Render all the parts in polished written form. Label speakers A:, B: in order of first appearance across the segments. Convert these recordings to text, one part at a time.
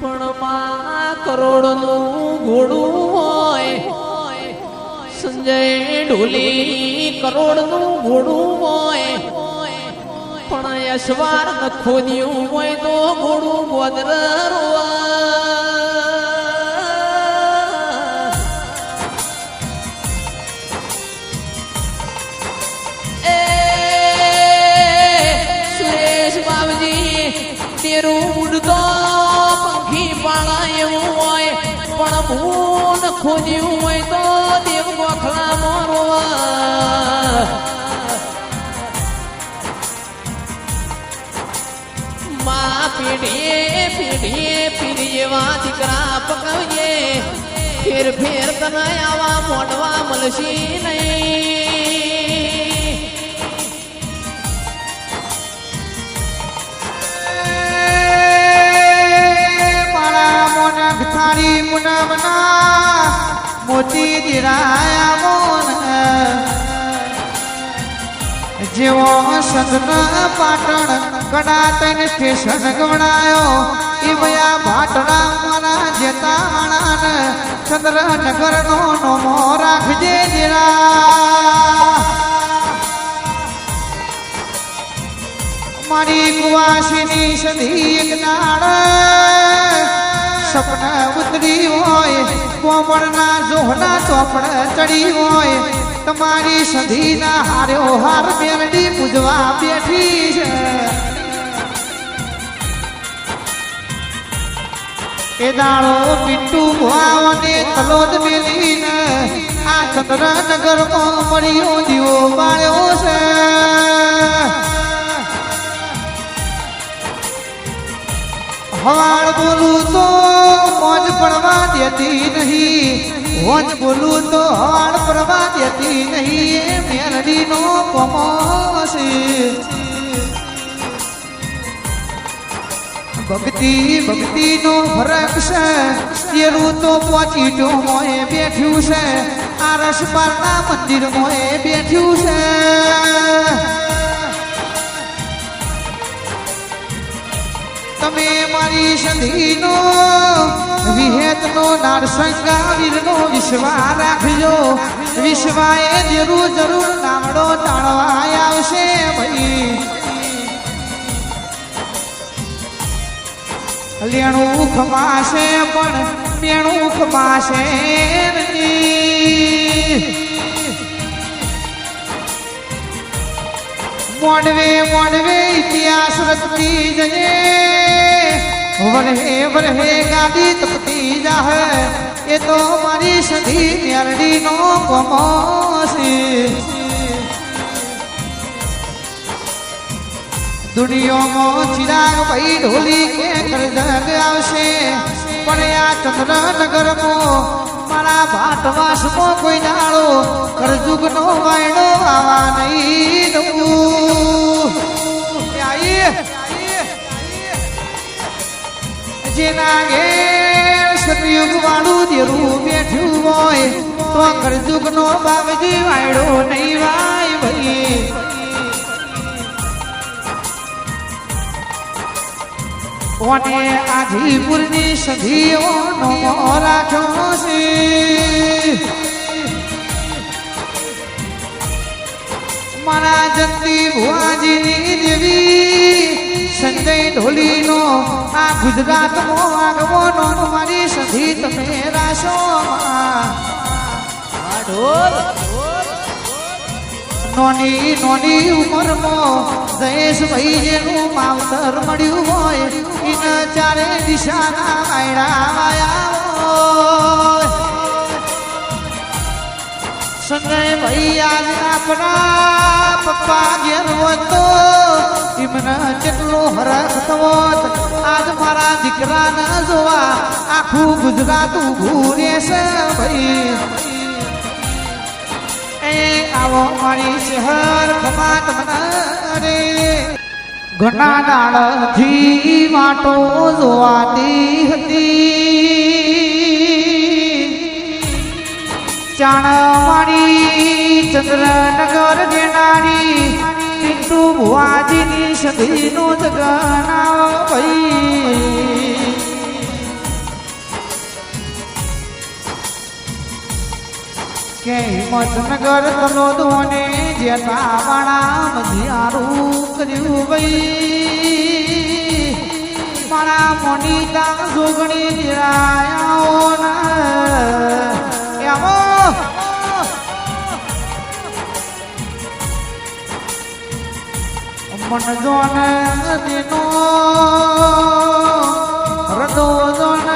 A: પણ માં કરોડનું ઘોડું હોય સંજય ઢોલી કરોડનું ઘોડું હોય પણ યશવાર ખોદ્યું હોય તો ઘોડું ગોદર તેરું ઉડતો પંખી પાળા એવું હોય પણ ભૂન ખોદ્યું હોય તો દેવ ગોખલા મોરવા માં પીઢીએ પીઢીએ પીઢી એવા દીકરા પકવીએ ફેર ફેર તને આવા મોડવા મળશી નહીં
B: થારી મુનમના મોતી દિરાયા મોન જેવો સંતના પાટણ કડા તૈન સ્ટેશન ગવડાયો એ ભયા ભાટડા મારા જેતા માણાન ચંદ્રનગર નો નોમો રાખજે દિરા મારી કુવાસીની સધી એક નાળ સપના ઉતરી હોય કોમળના જોહના ચોપડ ચડી હોય તમારી સધીના હાર્યો હાર મેલડી પૂજવા બેઠી છે એ દાળો મીઠું ભાવને તલોદ મેલીને આ ચંદ્રનગરમાં મળ્યો દીવો બાળ્યો છે હવાળ બોલું તો મોજ પડવા દેતી નહીં મોજ બોલું તો હવાળ પડવા દેતી નહીં એ મેલડીનો કોમો છે ભક્તિ ભક્તિનો ફરક છે તેરું તો પોચીટો મોએ બેઠ્યું છે આ રસપાલના મંદિર મોએ બેઠ્યું છે તમે મારી સંધીનો વિહેતનો નારસંગાવીરનો વિશ્વા રાખજો વિશ્વાએ જરૂર જરૂર નામડો તાળવા આવશે ભાઈ લેણું ખમાશે પણ મેણું ખમાશે મોડવે મોડવે ઇતિહાસ રચતી જજે વરહે વરહે ગાડી તપતી જાહે એ તો મારી સધી મેરડીનો કોમો છે દુનિયામાં ચિરાગ ભાઈ ઢોલી કે કરજગ આવશે પણ આ ચંદ્રનગરમાં મારા ભાટવાસમાં કોઈ દાડો કરજુગનો વાયડો આવા નહીં દઉં જેના ઘેર સતયુગ વાળું દેરું બેઠું હોય તો કરજુગનો બાબજી વાયડો નહીં વાય ભાઈ ઓને આજીપુરની સધીઓનો રાખ્યો છે મારા જંતી ભુવાજીની દેવી સંજય ઢોલીનો આ ગુજરાતમાં આગવાનો મારી સધી તમે રાશો નોની નોની ઉંમરમાં જયેશભાઈ જેનું માવતર મળ્યું હોય એને ચારે દિશાના વાયડા વાયા સંજયભાઈ આજ આપણા પપ્પા ઘેર હતો એમને કેટલો હરખ થવો આજ મારા દીકરાને જોવા આખું ગુજરાત ઊભું રહેશે ભાઈ આવો મારી શહેર ખમાત મને ઘણા દાડથી વાટો જોવાતી હતી ચાણવાડી ચંદ્રનગર જેનારી પિન્ટુ ભુવાજીની સધીનું જગનાવ ભાઈ કે હિંમતનગર તલોદોને જેતા વાળા મધિયારું કર્યું ભાઈ મારા મોનિકા જોગણી નિરાયાઓ એવો મન જોન દિનો રદો જોન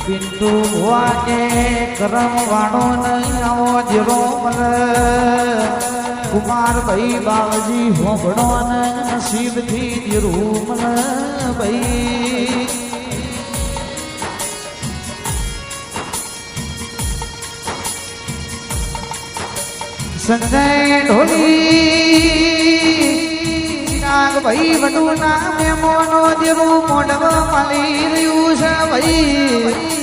B: પિન્ટુ વાગે કરમ વાણો નહીં આવો જીરો મલ કુમાર ભાઈ બાવજી હોબળો ને નસીબથી જીરું મલ ભાઈ સંજય ઢોલી નાગ ભાઈ વડુ ના મેમોનો જેવું મોઢવ મળી રહ્યું છે ભાઈ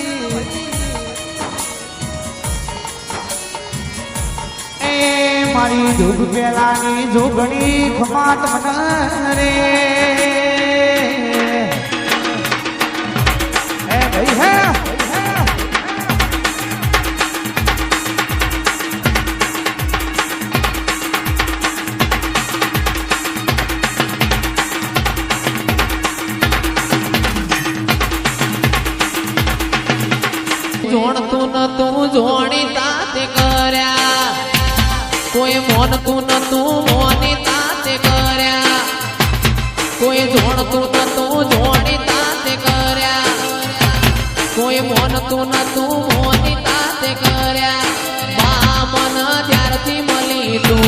B: એ મારી જોગ પેલાની જોગણી ખમાત મન રે એ ભાઈ હે
A: જોણતું નતું જોણી તાતે કર્યા કોઈ મોનતું નતું મોની તાતે કર્યા કોઈ જોણતું નતું જોણી તાતે કર્યા કોઈ મોનતું નતું મોની તાતે કર્યા બામન ત્યારથી મળી તું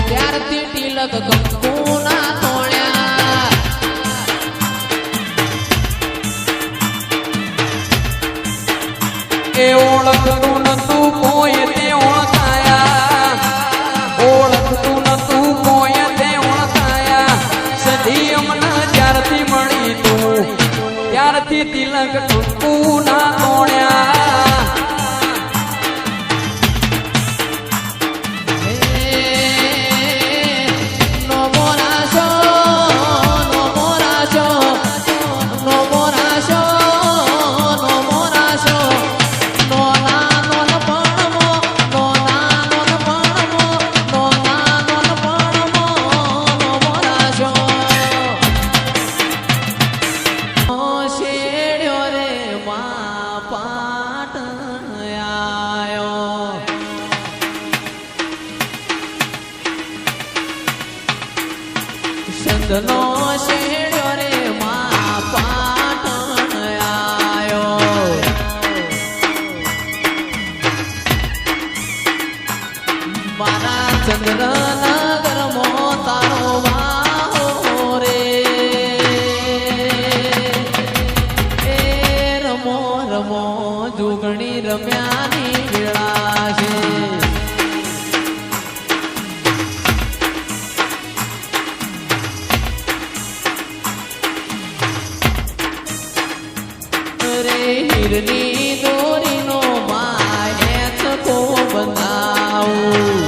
A: ત્યારથી તિલક કંકુ ના તોડ્યા
C: એ ઓળખતું નતું કોઈ તે ઓળખાયા ઓળખતું નતું કોઈ તે ઓળખાયા સદી અમને જ્યારથી મળી તું ત્યારથી તિલક કંકુ ના તોડ્યા
A: સંતનો શેડ્યો રે મા પાટણ આયો મારા ચંદ્રનગર મો તારો વાહો રે એ રમો રમો જુગણી રમ્યાની વેળા છે હીરની દોરીનો માય થકો બંધાવું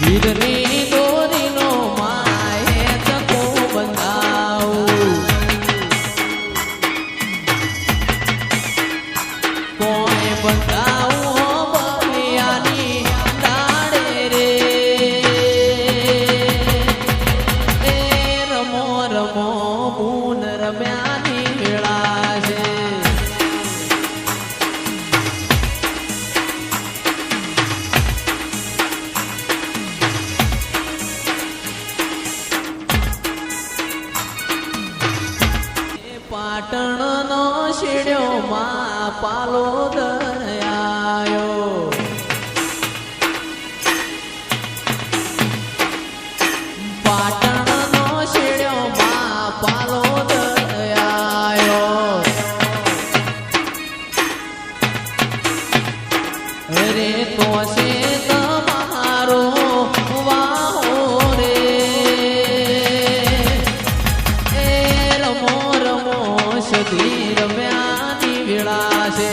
A: હીરની દોરીનો માય થકો બંધાવું કોઈ બંધાવું બલિયાની ડાળે રે રમો બૂન રમ્યાની વેળા છે પાટણનો શેડ્યો માં પાલો દરયાયો પાટણનો શેડ્યો માં પાલો દરયાયો રે તો છે તમારો વાહો રે એ રમો રમો સધી રમ્યાની વેળા છે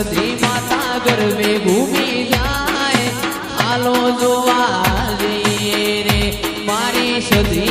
A: સધી માતા ગરબે ઘૂમી જાય હાલો જોવા જઈએ રે મારી સધી